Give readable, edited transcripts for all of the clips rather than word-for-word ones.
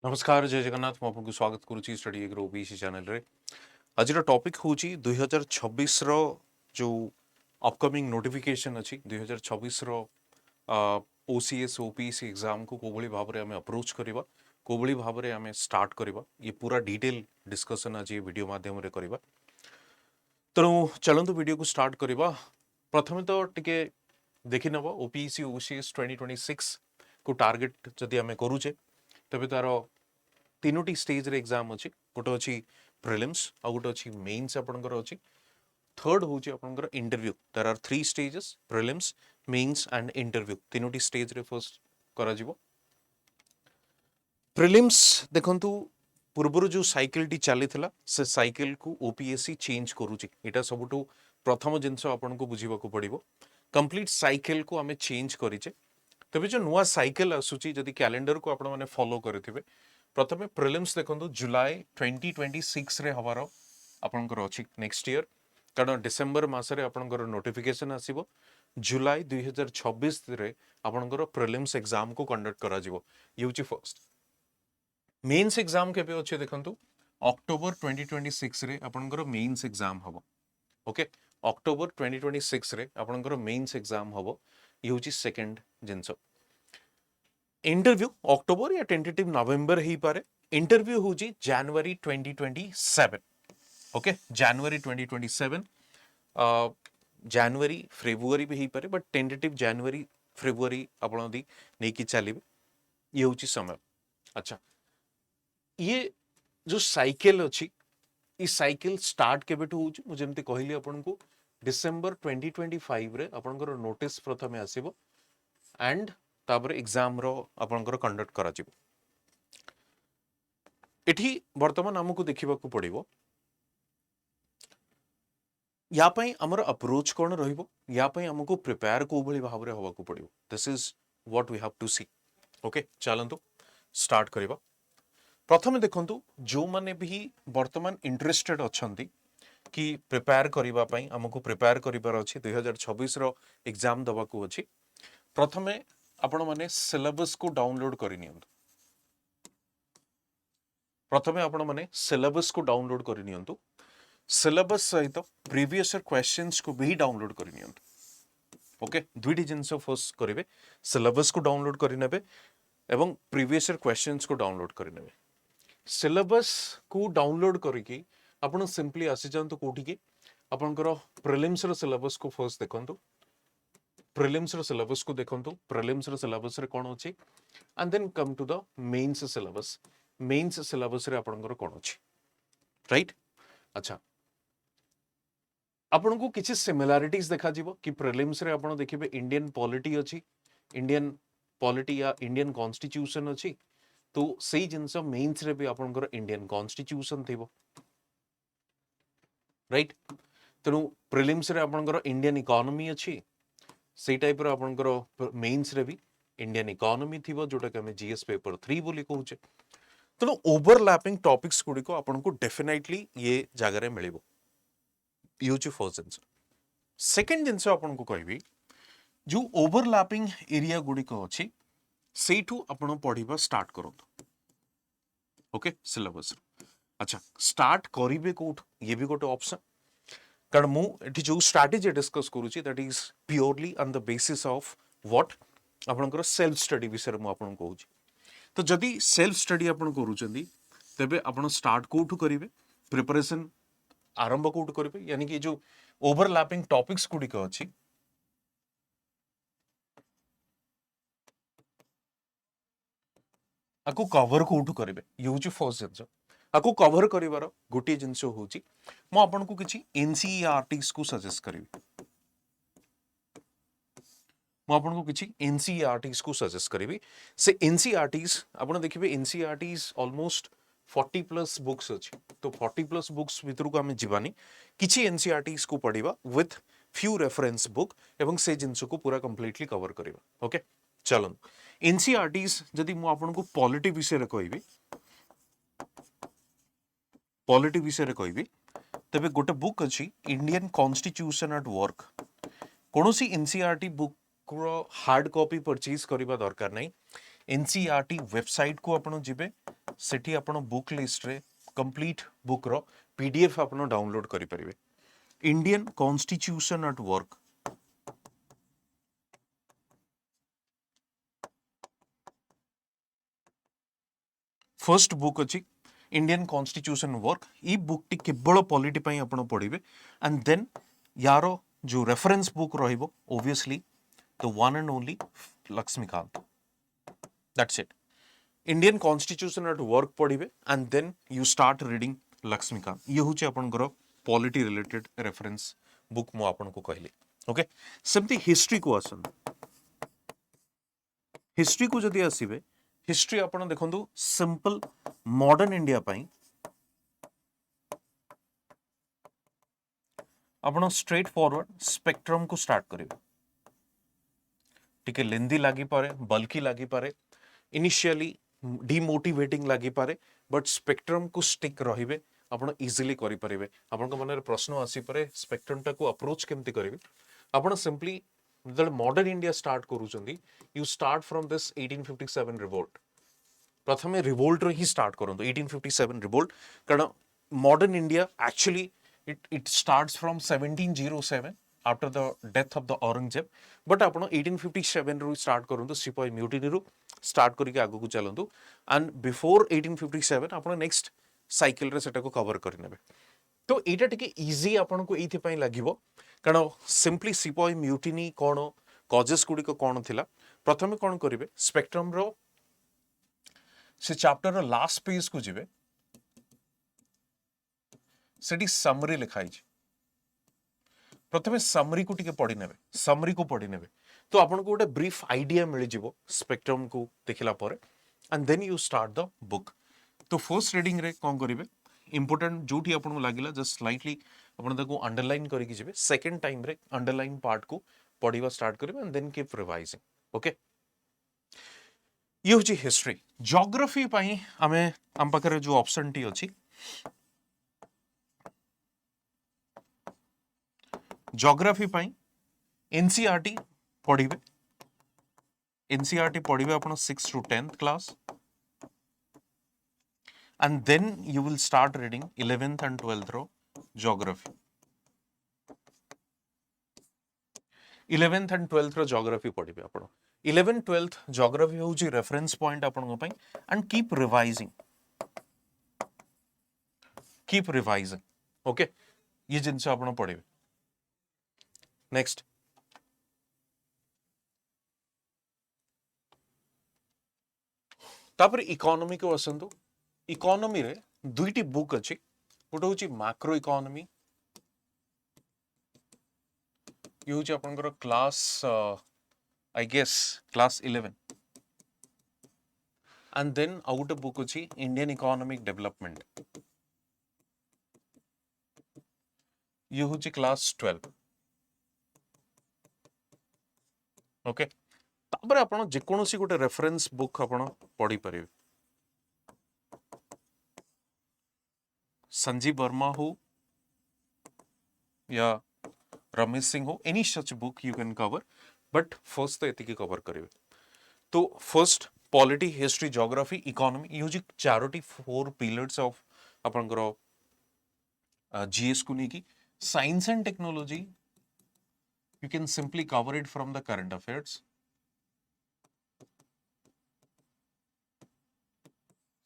नमस्कार जय जगन्नाथ आपको स्वागत करुच्ची स्टडी एग्रो ओबीसी चैनल रे आज टॉपिक होची 2026 रो जो अपकमिंग नोटिफिकेशन अछि 2026 रो ओसीएस ओपीसी एग्जाम को कोभली भाव रे हमें अप्रोच करबा कोभली भाव रे हमें स्टार्ट करबा ये पूरा डिटेल डिस्कशन आज ये वीडियो माध्यम रे करबा तेणु चलंतु वीडियो को स्टार्ट करबा प्रथमे तो टिके देखि नबो ओपीसी ओसीएस 2026 को टार्गेट जदि हमें करूचे तबे तार तीनोटी स्टेज रे एग्जाम अछि गोटे अछि प्रिलिम्स आ गोटे अछि मेंस आपनकर अछि थर्ड होची आपनकर interview there are three stages prelims mains and interview तीनोटी स्टेज रे फर्स्ट करा जिवो प्रिलिम्स देखंतु पूर्वरु जो साइकिल टी चलीथिला से साइकिल को ओपीएससी चेंज करूची एटा सबटू प्रथम जिंस आपनको बुझीबा को पड़िबो कंप्लीट साइकिल को हमें चेंज करिचे तबे जो नुआ साइकिल आसुची जदि कैलेंडर को आपण माने फॉलो करथिबे प्रथमे प्रिलिम्स देखंतु जुलाई 2026 रे हवारो आपनकर अछि नेक्स्ट ईयर कारण डिसेंबर मासरे आपनकर नोटिफिकेशन आसीबो जुलाई 2026 रे आपनकर प्रिलिम्स एग्जाम को कंडक्ट करा जिवो यूची फर्स्ट मेंस एग्जाम केबे अछि देखंतु अक्टोबर 2026 रे आपनकर मेंस एग्जाम हबो ओके अक्टोबर 2026 रे आपनकर मेंस एग्जाम हबो यूची सेकंड जिंस इंटरव्यू अक्टोबर या टेंटेटिव नवेंबर ही पारे इंटरव्यू होची जनवरी 2027 ओके जनवरी 2027 जनवरी फेब्रुआरी भी ही पारे बट टेंटेटिव जनवरी फेब्रुआरी आपण दी नेकी चलिबे ये होची समय अच्छा ये जो साइकिल अछि इस साइकिल स्टार्ट केबेटू होची मु जेमते कहली आपण को डिसेंबर 2025 रे आपनकर नोटिस प्रथमे आसीबो एंड तापर एग्जाम रो आपनकर कंडक्ट करा जिवो एठी वर्तमान हमकु देखिबा को पड़िबो या पई हमर अप्रोच कोन रहिबो या पई हमकु प्रिपेयर को भली भाव रे होबा को पड़िबो this is what we have to see okay चलंतु स्टार्ट करिबा प्रथमे देखंतु जो माने भी वर्तमान इंटरेस्टेड अछंती कि प्रिपेयर करिबा पई हमकु प्रिपेयर करिबार अछि 2026 रो एग्जाम दबा को अछि प्रथमे आपण माने सिलेबस को डाउनलोड करि नियंतु प्रथमे आपण माने सिलेबस को डाउनलोड करि नियंतु सिलेबस सहित प्रीवियस ईयर क्वेश्चंस को भी डाउनलोड करि नियंतु ओके दुईटी जिंस फर्स्ट करिवे सिलेबस को डाउनलोड करि नेबे एवं प्रीवियस ईयर क्वेश्चंस को डाउनलोड करि नेबे सिलेबस को डाउनलोड करिकि आपण सिंपली आसी जानतो कोठी के आपनकर प्रीलिम्स रो सिलेबस को फर्स्ट देखंतु प्रीलिम्स रो सिलेबस को देखंतु प्रीलिम्स रो सिलेबस रे कोन अछि and then come to the mains syllabus mains syllabus रे आपनकर कोन अछि राइट अच्छा आपनको किछि सिमिलरिटीज देखा जिवो कि प्रीलिम्स रे आपण देखिबे इंडियन पॉलिटी अछि इंडियन पॉलिटी या इंडियन कॉन्स्टिट्यूशन अछि तो सेही जिंस मेंस रे भी आपनकर इंडियन कॉन्स्टिट्यूशन थिबो राइट तेनु प्रीलिम्स रे आपनकर इंडियन इकोनॉमी अछि से टाइप रो आपनकर मेंस रे भी इंडियन इकोनॉमी थिबो जोटा के हम जीएस पेपर 3 बोली कहूचे तेनु ओवरलैपिंग टॉपिक्स गुडी को आपनको डेफिनेटली ये जगह रे मिलिबो यूज फर्स्ट जिंस सेकंड जिंस आपनको कहबी जो ओवरलैपिंग एरिया गुडी को अछि सेठू आपण पढिबा स्टार्ट करंतु ओके सिलेबस अच्छा स्टार्ट करिवे कोठ ये भी गोटे ऑप्शन कारण मु एठी जो स्ट्रेटजी डिस्कस करूची that is purely on the basis of what आपनकर सेल्फ स्टडी विषय मु आपन कहूची तो जदि सेल्फ स्टडी आपन करूचंदी तबे आपन स्टार्ट कोठू करिवे प्रिपरेशन आरंभ कोठू करिवे यानी कि जो ओवरलैपिंग टॉपिक्स गुडी को अछि आकु कवर कोठू करिवे यूज फर्स्ट जिंस आकु कवर करिवार गोटे जिंस होची मु आपन को किछि एनसीईआरटीज को सजेस्ट करिवि मु आपन को किछि एनसीईआरटीज को सजेस्ट करिवि से एनसीईआरटीज आपन देखिबे एनसीईआरटीज ऑलमोस्ट 40 प्लस बुक्स अछि तो 40 प्लस बुक्स भितर को हमें जीवानी किछि एनसीईआरटीज को पढिबा विथ फ्यू रेफरेंस बुक एवं से जिंस को पूरा कंप्लीटली कवर करिबा ओके चलन एनसीईआरटीज जदि मु आपन को पॉलिटी विषय रे कहबी पॉलिटी विषय रे कहबी तबे गोटे बुक अछि इंडियन कॉन्स्टिट्यूशन एट वर्क कोनोसी एनसीईआरटी बुक को हार्ड कॉपी परचेज करबा दरकार नै एनसीईआरटी वेबसाइट को आपण जिबे सेठी आपण बुक लिस्ट रे कंप्लीट बुक रो पीडीएफ आपण डाउनलोड करि परिबे। Indian constitution at work, first book अच्छी इंडियन कॉन्स्टिट्यूशन वर्क। ई बुक टी केवल पॉलिटी पई आपण पढ़िबे एंड देन यार जो रेफरेंस बुक रहिबो obviously the one and only Laxmikanth, that's it. Indian constitution at work पढ़िबे and then you start reading Laxmikanth. ये होचे आपनकर पॉलिटी रिलेटेड रेफरेंस बुक मु आपन को कहली। ओके, सेमती हिस्ट्री को आसन, हिस्ट्री को जदि आसीबे हिस्ट्री आपण देखंतु सिंपल मॉडर्न इंडिया पाई आपण स्ट्रेट फॉरवर्ड स्पेक्ट्रम को स्टार्ट करिवे। टिके लेंदी लागी पारे, बल्कि लागी पारे, इनिशियली डिमोटिवेटिंग लागी पारे, बट स्पेक्ट्रम को स्टिक रहिबे आपण इजीली करि परिबे। आपण को मन रे प्रश्न आसी पारे स्पेक्ट्रम टा को अप्रोच केमती करिवे। आपण सिंपली जब मॉडर्न इंडिया स्टार्ट करूचंदी you start from this 1857 revolt. प्रथमे रिवोल्ट रो ही स्टार्ट करंतु 1857 रिवोल्ट, कारण modern India actually it starts from 1707 after the death of the Aurangzeb, but आपण 1857 रो स्टार्ट करंतु सिपाही म्यूटिनी रो स्टार्ट करके आगु को चलंतु एंड बिफोर 1857 आपण नेक्स्ट साइकिल रे सेटा को कवर करि नेबे। तो एटा टिके इजी आपण को एथि पई लागिवो, कारण सिंपली सिपाही म्यूटिनी कोन कॉजेस गुडी को कोन थिला। प्रथमे कोन करिवे स्पेक्ट्रम रो से चैप्टर रो लास्ट पेज को जिवे, सेठी समरी लिखाई छै। प्रथमे समरी को टिके पढि नेबे, समरी को पढि नेबे तो आपन को गोटे ब्रीफ आइडिया मिल जिवो स्पेक्ट्रम को देखिला परे and then you start the book. तो फर्स्ट रीडिंग रे कोन करिवे इंपोर्टेंट जोठी आपन को लागिला जस्ट स्लाइटली आपन ताको अंडरलाइन करके जिवे। सेकंड टाइम रे अंडरलाइन पार्ट को पढिबा स्टार्ट करिवे and then keep revising. Okay, ये होची हिस्ट्री। ज्योग्राफी पाई आमे हम पाखरे जो ऑप्शन टी अछि ज्योग्राफी पाई एनसीईआरटी पढ़िबे। एनसीईआरटी पढ़िबे आपण 6th to 10th class and then you will start reading 11th and 12th रो ज्योग्राफी। 11th and 12th रो ज्योग्राफी पढ़िबे आपण। 11th 12th ज्योग्राफी होची रेफरेंस पॉइंट आपण पई and keep revising, keep revising. Okay, ये जिनसे आपण पढ़िबे। नेक्स्ट तापर इकोनॉमी को आसंतु। इकोनॉमी रे दुईटी बुक अछि, गोटे होची मैक्रो इकोनॉमी, ये होची आपनकर class I guess class 11 and then आउ गोटे बुक अछि इंडियन इकोनॉमिक डेवलपमेंट, ये होची क्लास 12। ओके, तापर आपण जे कोनोसी गोटे रेफरेंस बुक आपण पढ़ी परिबे। संजीव वर्मा हो या रमेश सिंह हो, any such book you can cover, but first तो एतिकी कवर करिवे। तो first polity, history, geography, economy, ये होची चारोटी 4 पिलर्स ऑफ आपनकर जीएस को नेकी। Science and technology you can simply cover it from the current affairs.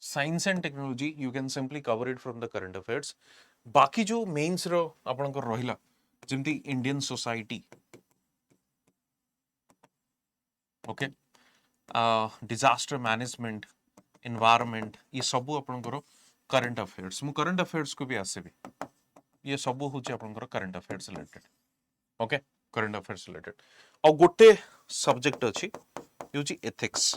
Science and technology you can simply cover it from the current affairs. बाकी जो mains रो आपन को रहिला जेमती Indian society, okay, disaster management, environment, ये सब आपन को करंट अफेयर्स। मु करंट अफेयर्स को भी आसेबी, ये सब होची आपन को current affairs related. Okay, current affairs related. और गोटे सब्जेक्ट अछि ये होची एथिक्स,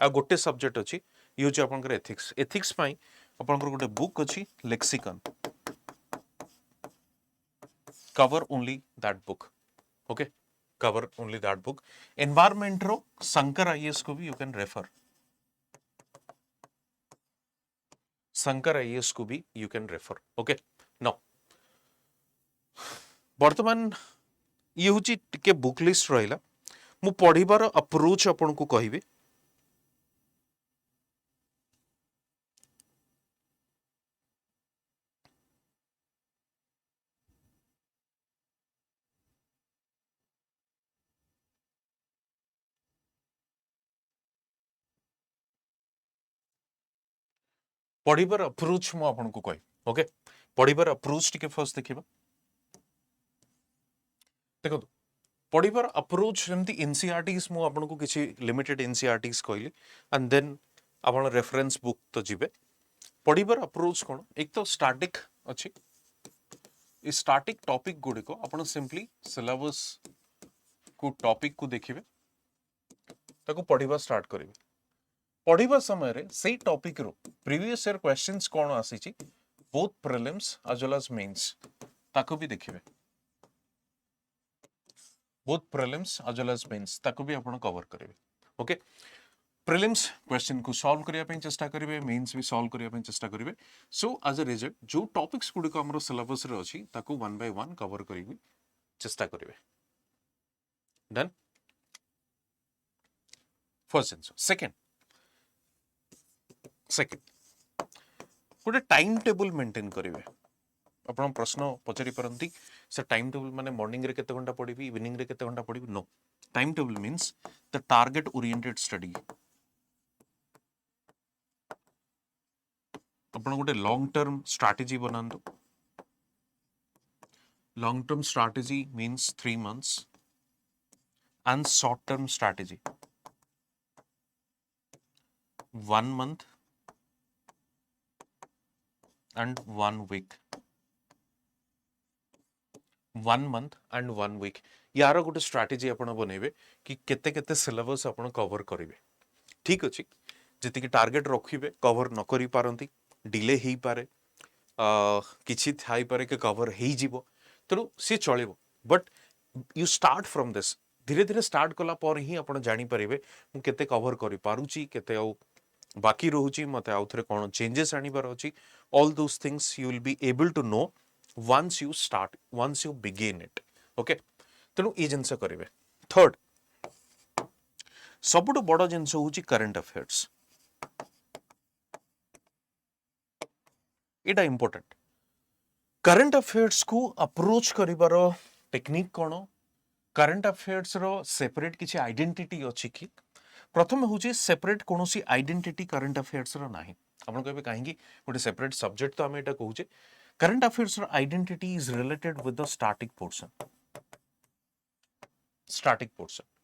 आ गोटे सब्जेक्ट अछि ये होची आपनकर एथिक्स। एथिक्स पई आपनकर गोटे बुक अछि lexicon, cover only that book. Okay, cover only that book. Environment रो शंकर आईएएस को भी you can refer, Shankar IAS को भी you can refer. Okay, now वर्तमान ये होची टिके बुक लिस्ट रहिला। मु पढ़िबार अप्रोच आपन को कहिबे। पढ़िबार अप्रोच मु आपनको कहि ओके पढ़िबार अप्रोच टिके फर्स्ट देखिबा देखो पढ़िबार अप्रोच जेमती एनसीईआरटीज मु आपनको किछि लिमिटेड एनसीईआरटीज कहली एंड देन आपण रेफरेंस बुक तो जिबे पढ़िबार अप्रोच कोन एक तो स्टैटिक अछि इ स्टैटिक टॉपिक गुडी को आपण सिंपली सिलेबस को टॉपिक को देखिबे ताको पढ़िबा स्टार्ट करिवे पढ़िबा समय रे सेही टॉपिक रो प्रीवियस ईयर क्वेश्चंस कोन आसीची both prelims as well as mains ताको भी देखिबे both prelims as well as mains ताको भी आपण कवर करिवे ओके प्रीलिम्स क्वेश्चन को सॉल्व करिया पे चेष्टा करिवे मेंस भी सॉल्व करिया पे चेष्टा करिवे सो एज अ रिजल्ट जो टॉपिक्स गुडी को हमरो सिलेबस रे अछि ताको वन बाय वन कवर करिवे चेष्टा करिवे डन फर्स्ट आंसर सेकंड गोटे टाइम टेबल मेंटेन करिवे आपण प्रश्न पचारि परंती से टाइम टेबल माने मॉर्निंग रे केते घंटा पढिबी इवनिंग रे केते घंटा पढिबी no time table means the target oriented study आपण गोटे लॉन्ग टर्म स्ट्रैटेजी बनांदो long term strategy means 3 months and short term strategy 1 month and 1 week 1 month and 1 week यार गोटे स्ट्रैटेजी आपण बनेबे कि केते केते सिलेबस आपण कवर करिवे ठीक अछि जति कि टारगेट रखिबे कवर न करि पारंती डिले हेई पारे किछि थाई पारे के कवर हेई जिवो तेणु सी चलिबो but you start from this धीरे धीरे स्टार्ट कला पर ही आपण जानि परिबे मु केते कवर करि पारुची केते आ बाकी रहुची मते आउ थरे कोन चेंजेस आनी बार अछि all those things you will be able to know once you start once you begin it okay तेणु ई जिंस करिवे थर्ड सबुठ बड़ जिंस होची करंट अफेयर्स इटा इंपोर्टेंट करंट अफेयर्स को अप्रोच करिवार टेक्निक कोन करंट अफेयर्स रो सेपरेट किछि आइडेंटिटी अछि कि प्रथम होची सेपरेट कोनोसी आइडेंटिटी करंट अफेयर्स रो नाही आपण कहबे काहेकि गोटे सेपरेट सब्जेक्ट तो हमें एटा कहूचे करंट अफेयर्स रो identity is related with the static portion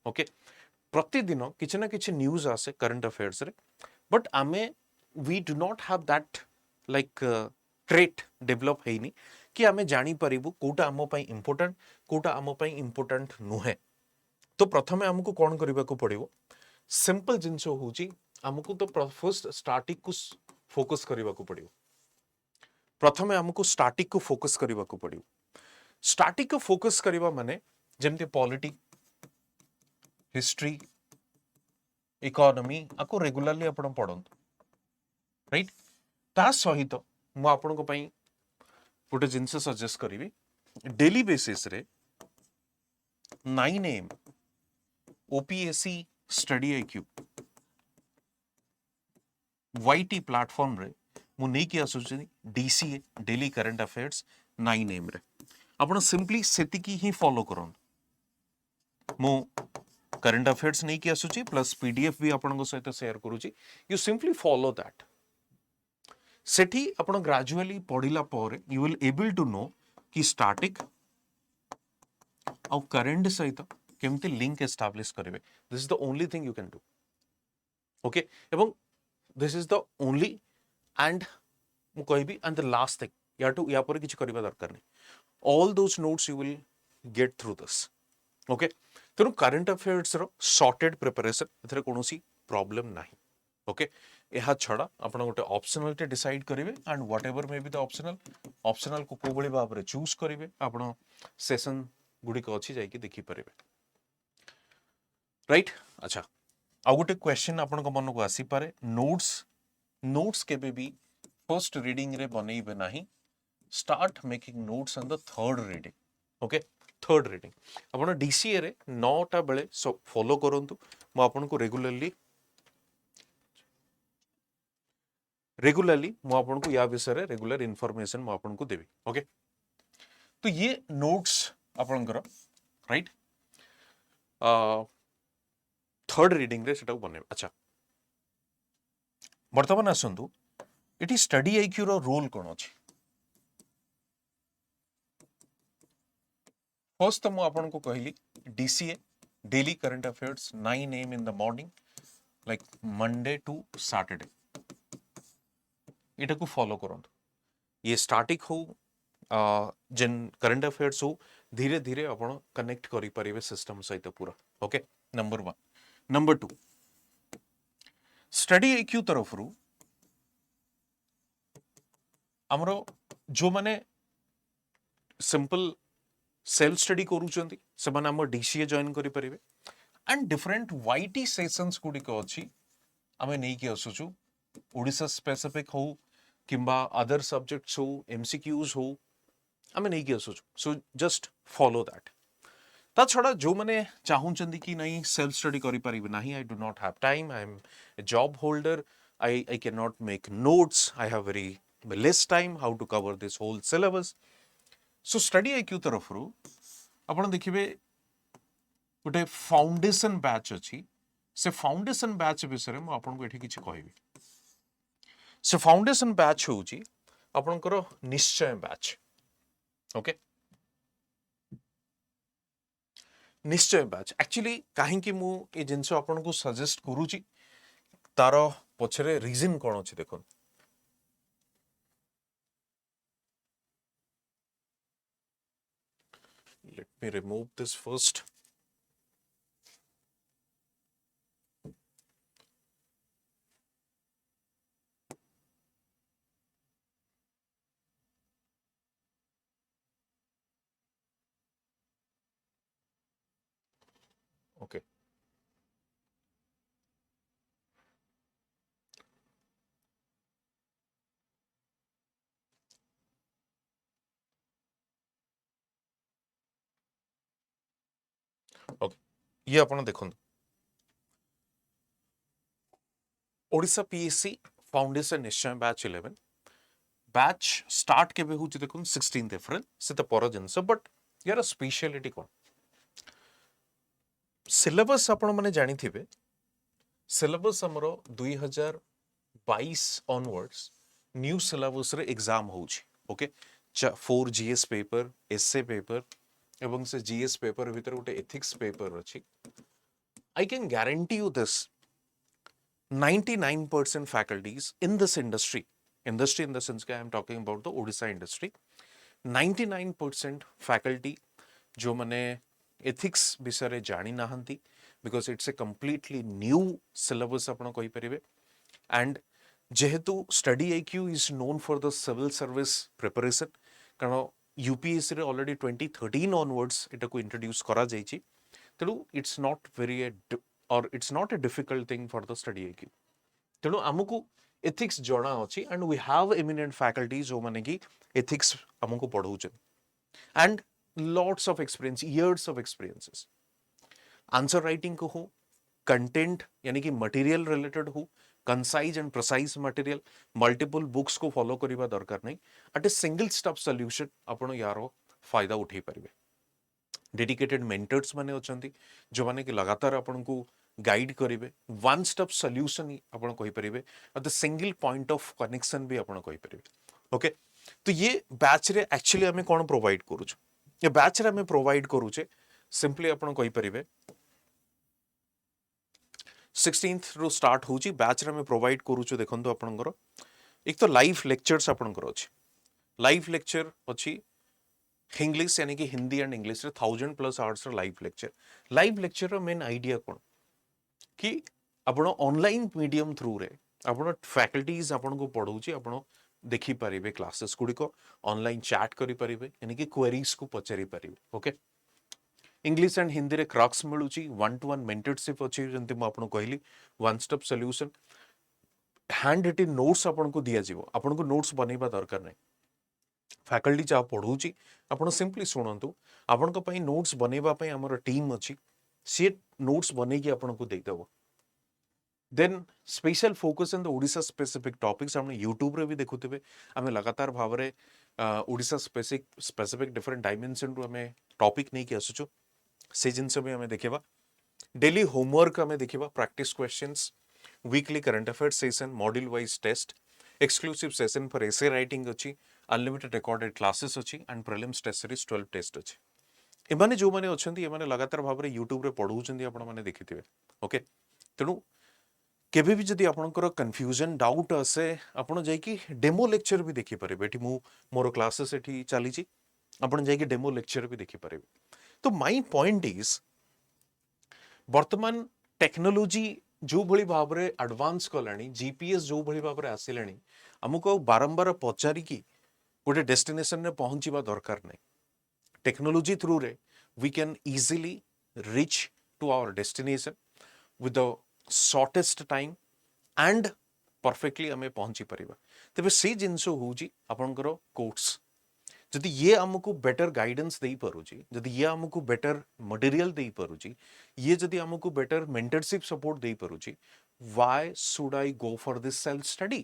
okay प्रतिदिन किछि ना किछि न्यूज़ आसे करंट अफेयर्स रे बट आमे we do not have that like trait develop हेनी कि आमे जानी परिबु कोटा आमो पई इंपोर्टेंट कोटा आमो पई इंपोर्टेंट नुहे तो प्रथमे हमको कोन करबा को पड़िबो सिंपल जिंस होची हमको तो फर्स्ट स्टैटिक को फोकस करबा को पड़िबो प्रथमे हमको स्टैटिक को फोकस करबा को पड़िबो स्टैटिक को फोकस करबा माने जेमते पॉलिटी हिस्ट्री इकोनॉमी आको रेगुलरली आपण पढंतु राइट ता सहित मु आपण को पई गोटे जिनसे सजेस्ट करी डेली बेसिस रे 9 AM OPSC study IQ YT platform रे मु नै कि आसुची DCA daily current affairs 9 AM रे आपण सिंपली सेति की ही फॉलो करन मु करंट अफेयर्स नै कि आसुची प्लस पीडीएफ भी आपण को सहित शेयर करूची यू सिंपली फॉलो दैट सेठी आपण ग्रेजुअली पढ़िला पर you will able to know कि स्टैटिक और करंट सहित केमती लिंक एस्टैब्लिश करिवे this is the only thing you can do okay एवं this is the only end मु कहबी एंड द लास्ट थिंग या पर किछ करबा दरकार नै all those notes you will get through this okay तेणु करंट अफेयर्स रो सॉर्टेड प्रिपरेशन एथरे कोनोसी प्रॉब्लम नाही ओके यह छड़ा आपण गोटे ऑप्शनल टे डिसाइड करिवे and whatever may be the optional को को बळी भाबरे चूज करिवे आपण सेशन गुडी को अछि जाई कि देखि परिवे राइट अच्छा आ गोटे क्वेश्चन आपण को मन को आसी पारे नोट्स केबे भी फर्स्ट रीडिंग रे बनेइबे नाही start making notes on the third reading okay third reading आपण डीसीए रे 9टा बेले फॉलो करंतु म आपण को रेगुलरली मु आपन को या विषय रे रेगुलर इन्फॉर्मेशन मु आपन को देबी ओके तो ये नोट्स आपन कर राइट थर्ड रीडिंग रे सेटा बने अच्छा वर्तमान आसंतु एटी स्टडी आईक्यू रो रोल कौन अछि फर्स्ट तो मु आपन को कहली DCA daily current affairs 9 AM in the morning like Monday to Saturday एटा को फॉलो करंतु ये स्टैटिक हो जेन करंट अफेयर्स हो धीरे धीरे आपण कनेक्ट करि परिबे सिस्टम सहित पूरा okay number 1 number 2 study IQ तरफ रु हमरो जो माने सिंपल सेल्फ स्टडी करूचंती से माने हम डीसीए जॉइन करि परिबे एंड डिफरेंट वाईटी सेशंस गुडी को अछि हमें नहीं कि आसुचु ओडिशा स्पेसिफिक हो किंबा अदर सब्जेक्ट्स हो एमसीक्यूज हो हमें नहीं कि आसुचु सो जस्ट फॉलो दैट ता छड़ा जो माने चाहूचंती कि नहीं सेल्फ स्टडी करि परिबे नहीं I do not have time I am a job holder I can not make notes I have very less time how to cover this whole syllabus so study IQ तरफ रु आपण देखिबे गोटे foundation batch अछि से foundation batch विषय में आपन को एठी किछि कहबी से फाउंडेशन बैच होउची आपनकर निश्चय बैच ओके निश्चय बैच एक्चुअली काहे कि मु ए जिंस आपन को सजेस्ट करूची तार पछरे रीजन कोन अछि देखो let me remove this first okay okay ये आपण देखो ओडिशा पीएससी फाउंडेशन निश्चय बैच 11 बैच स्टार्ट केबे होची देखो 16 अप्रैल से त पर जिंस बट यार स्पेशलिटी कोन सिलेबस आपण माने जानि थिबे सिलेबस हमरो 2022 ऑनवर्ड्स न्यू सिलेबस रे एग्जाम होची okay 4 GS paper essay paper एवं से जीएस पेपर भीतर गोटे एथिक्स पेपर अछि I can guarantee you this 99% faculties in this industry in the sense I am talking about the Odisha industry 99% faculty जो माने ethics विषय जानी नाहंती because it's a completely new syllabus आपण कहि परिबे and जेहेतु study IQ is known for the civil service preparation कारण UPSC रे ऑलरेडी 2013 ऑनवर्ड्स एटा को इंट्रोड्यूस करा जायछि तेणु इट्स नॉट वेरी और it's not a difficult thing for the Study IQ तेणु आमको एथिक्स जणा अछि and we have eminent faculty जो माने कि एथिक्स आमको पढौछन and lots of experience years of experiences answer writing को हो कंटेंट यानी कि मटेरियल रिलेटेड हो concise and precise material multiple books को फॉलो करबा दरकार नहीं at a single step solution आपण यारो फायदा उठै परिबे डेडिकेटेड मेंटर्स माने अछंती जो माने कि लगातार आपण को गाइड करिवे वन स्टेप सॉल्यूशन ही आपण कहि परिबे at the single point of connection भी आपण कहि परिबे ओके तो ये बैच रे एक्चुअली हमें कोन प्रोवाइड करू छ ये बैच रे हमें प्रोवाइड करू छे सिंपली आपण कहि परिबे 16th रो स्टार्ट होची बैच रे हमें प्रोवाइड करू छ देखंतु आपनकर एक तो लाइव लेक्चर्स आपनकर अछि लाइव लेक्चर अछि इंग्लिश यानी कि हिंदी एंड इंग्लिश रे 1000+ आवर्स रो लाइव लेक्चर रो मेन आईडिया कोन कि आपण ऑनलाइन मीडियम थ्रू रे आपण फैकल्टीज आपण को पढौची आपण देखि परिबे क्लासेस गुडी को ऑनलाइन चैट करि परिबे यानी कि क्वेरीज को पचरी परिबे ओके इंग्लिश एंड हिंदी रे क्रक्स मिलुची 1-to-1 मेंटरशिप अछि जंती म आपण कहली one step solution hand written notes आपण को दिया जीवो आपण को नोट्स बनेबा दरकार नै फैकल्टी जा पढौची आपण सिंपली सुनंतु आपण को पई नोट्स बनेबा पई हमर टीम अछि से नोट्स बने कि आपण को देख देबो then special focus in the Odisha specific topics हमने यूट्यूब रे भी देखुथिबे हमें लगातार भाव रे ओडिशा स्पेसिफिक डिफरेंट डायमेंशन रो हमें टॉपिक नहीं कि आसुचो से जिनसे भी हमें देखिबा डेली होमवर्क हमें देखिबा practice questions weekly current affairs session module wise test exclusive session for essay writing अच्छी अनलिमिटेड रिकॉर्डेड क्लासेस अच्छी and prelims test series 12 test अच्छी एमाने जो माने अछंती एमाने लगातार भाव में यूट्यूब रे पढ़ौछंती आपण माने देखिथिबे ओके तेणु केबे भी जदि आपणकर कन्फ्यूजन डाउट आसे आपण जाई कि डेमो लेक्चर भी देखि परिबे एठी मु मोर क्लासेस एठी चली छी आपण जाई कि डेमो लेक्चर भी देखि परिबे तो माय पॉइंट इज वर्तमान टेक्नोलॉजी जो भली भाव में एडवांस कलानी जीपीएस जो भली भाव में आसिलानी हमको बारंबार पचारि कि गोटे डेस्टिनेशन रे पहुंचीबा दरकार नहीं टेक्नोलॉजी थ्रू रे we can easily reach to our destination with the shortest time and perfectly आम पहुंची पारिबा तेबे से जिनस होउची आपनकर कोर्स जदि ये आमको बेटर गाइडेंस दे पारुची जदि ये आमको बेटर मटेरियल दे पारुची ये जदि आमको बेटर मेंटरशिप सपोर्ट दे पारुची why should I go for this self study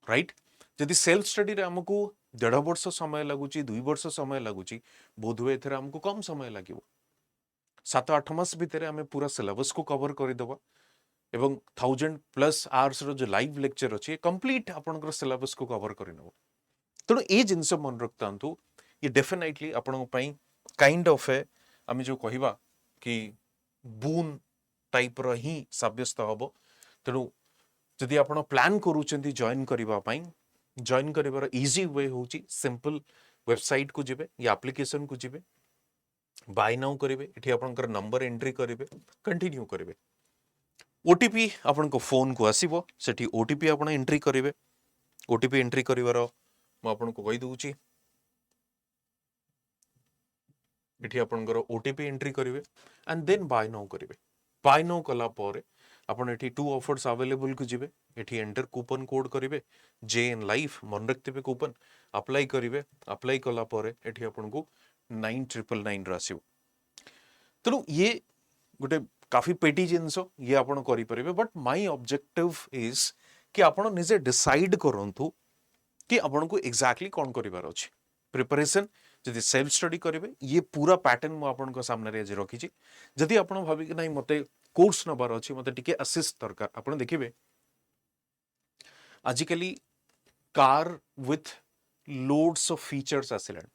right जदि सेल्फ स्टडी रे आमको 1.5 वर्ष समय लगुची 2 वर्ष समय लगुची बोधवे एथरे आमको कम समय लागिवो 7-8 मास भितर आमे पूरा सिलेबस को कवर कर देबा एवं 1000+ आवर्स रो जो लाइव लेक्चर अछि कंप्लीट आपनकर सिलेबस को कवर कर नबो तेणु ये जिनस मन रखता ये डेफिनेटली आपण काइंड ऑफ ए आम जो कहवा कि बून टाइप री सब्यस्त हम तेणु जदि आप प्लान करूँ जॉइन करने जॉइन कर इजी वे हूँ सिंपल वेबसाइट को जिबे या एप्लिकेशन को जिबे बाय नाउ करेंगे ये आपंकर नंबर एंट्री करेंगे कंटिन्यू करेंगे ओटीपी आपण फोन को आसो से ओटीपी आप एंट्री करेंगे ओटीपी एंट्री कर कहीदे ये आपंकर ओटीपी एंट्री करेंगे एंड देन बाय नाउ करेंगे बाय नाउ कलापर आपड़ ये 2 ऑफर्स अवेलेबल को जिबे ये एंटर कूपन कोड करेंगे JN लाइफ मन रखिथे कूपन अप्लाई करेंगे अप्लाई कलापर ये आपन को 9999 आसो तेणु ये गोटे काफी पेटी जिनस ये आपन करेंगे बट माय ऑब्जेक्टिव इज कि आपन निजे डिसाइड करंतु कि आपन को एक्जाक्टली कौन करिवार अछि प्रिपरेशन जदि सेल्फ स्टडी करेंगे ये पूरा पैटर्न मु आपन सामने आज रखी जदि आपन भाबी कि नहीं मते कोर्स नबार अछि मते टिके असिस्ट दरकार आपन देखिबे आजिकली car with loads of features आसिलान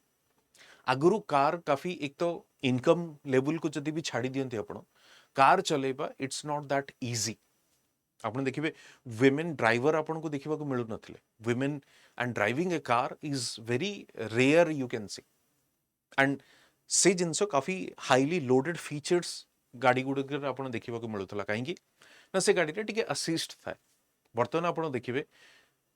आगुरु कार काफी एक तो इनकम लेवल को जदि भी छाड़ी दियंती आपन कार चलेबा इट्स नॉट दैट इजी आपन देखिबे वुमेन ड्राइवर आपन को देखिबा को मिलु नथिले women and driving a car is very rare you can see and say जिनस काफी हाईली लोडेड फीचर्स गाड़ी गुड़िक आपन देखिबा को मिलुतला काहेकि ना से गाड़ी रे टिके असिस्ट थाए वर्तमान आपन देखिबे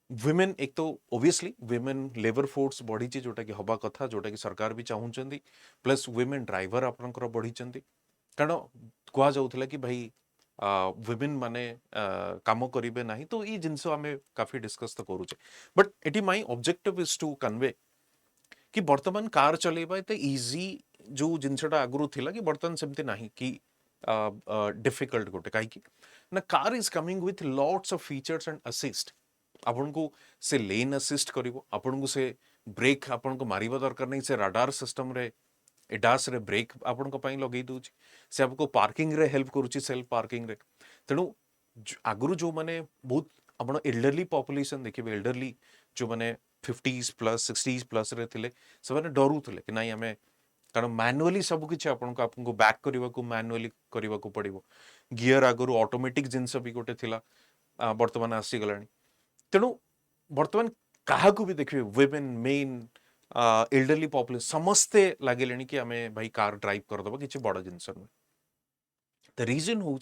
वुमेन एक तो ओबियसली वुमेन लेबर फोर्स बढ़ी जोटा कि हवा कथा जोटा कि सरकार भी चाहूँगी प्लस वुमेन ड्राइवर आपनकर बढ़ी कारण कह जाऊला कि भाई वुमेन माने काम करेंगे ना तो ये जिनस आम काफी डिस्कस तो करुचे बट एटी my objective is to convey कि वर्तमान कार चलेबा एते इजी जो जिनसटा आगुरु थिला कि वर्तमान सेमती नाही कि डिफिकल्ट गोटे कहीं ना car is coming with lots of features and assist आपन को से लेन असिस्ट करिवो आपन को से ब्रेक आपन को मारिबा दरकार नहीं से राडार सिस्टम रे एडास रे ब्रेक आपन को पई लगेई दूची से आपको पार्किंग रे हेल्प करूची सेल्फ पार्किंग रे तेणु आगुरु जो माने बहुत आपण एल्डरली पॉपुलेशन देखिबे एल्डरली जो माने 50+ 60+ रे थिले से माने डरू थिले कि नाही हमें कारण मैनुअली सब किछि आपन को बैक करबा को मैनुअली करबा को पड़िबो गियर आगुरु ऑटोमेटिक जिंस भी गोटे थिला वर्तमान आसी गलानी तेणु वर्तमान काहा को भी देखिबे वुमेन मेन एल्डरली पॉपुलेशन समस्ते लगे कि आम भाई कार ड्राइव करदे किसी बड़ जिनस नुहे द रीजन हूँ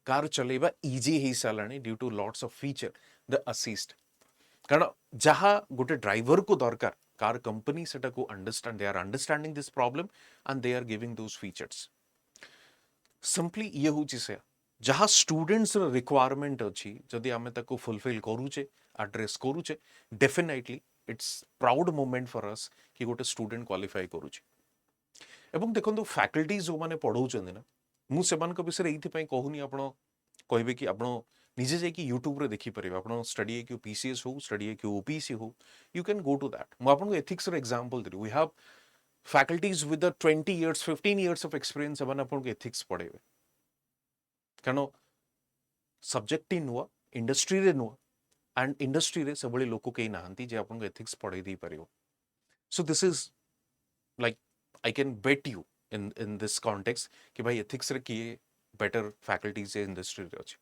कार चलेबा इजी हो सारा due to lots of feature the assist कारण जहाँ गोटे ड्राइवर को दरकार कार कंपनी सेटा को understand they are understanding this problem and they are giving those features simply ये हूँ से जहाँ स्टूडेंट्स रिक्वायरमेंट अच्छी जदि आम ताको फुलफिल करूचे एड्रेस करूचे definitely it's proud moment for us कि गोटे स्टूडेंट क्वालिफाई करूचे एवं देखो फैकल्टी जो मैंने पढ़ाऊँ ना मुझे विषय ये कहूनी आप कहे कि आप निजे जाकि यूट्यूब रे देखिपारे आप स्टडी क्यू PCS हो स्टडी क्यू OPC हो you can go to that मुझे ethics example daily we have faculties with 20 years 15 years of experience से आपको एथिक्स पढ़ेबे कारण सब्जेक्ट नुआ इंडस्ट्री रे नुआ एंड इंडस्ट्री रे सब लोक कहीं नहांती जे आपको एथिक्स पढ़ाई दे पारिबो. So this is like I can bet you in this context कि भाई एथिक्स रे किए बेटर फैकल्टीज इंडस्ट्री रे अछि.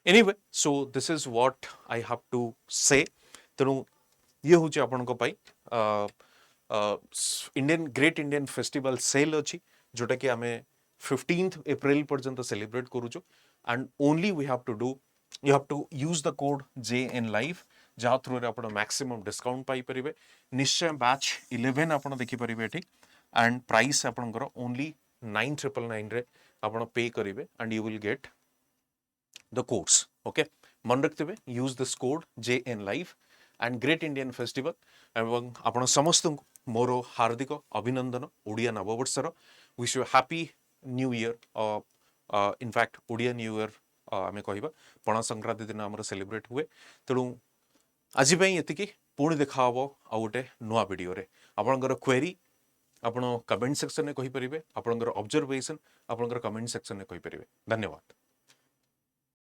Anyway so this is what I have to say. तेणु ये हूँ आपणको पाई Indian great Indian festival sale अच्छी जोटा कि आम 15th एप्रिल पर्यंत सेलिब्रेट करूँ. And only we have to do you have to use the code JN Live जहाँ थ्रू आप मैक्सिमम डिस्काउंट पाइपर. निश्चय बैच 11 आप देखिपारे ये एंड प्राइस आपंकर ओनली 9,999 रे आप पे करेंगे and you will get the course. Okay मन रखिथे use this code JN Live and great Indian festival एवं आपण समस्त मोर हार्दिक अभिनंदन ओडिया नववर्षर. Wish you happy new year. In fact Odia new year आम कह पणा संक्रांति दिन आम सेलिब्रेट हुए. तेणु आज ये पुणी देखा आ गोटे नुआ वीडियो रे. आपणकर क्वेरी आपण कमेंट सेक्शन में कहि परिबे. आपणकर ऑब्जर्वेशन आपणकर कमेंट सेक्शन में कहि परिबे. धन्यवाद.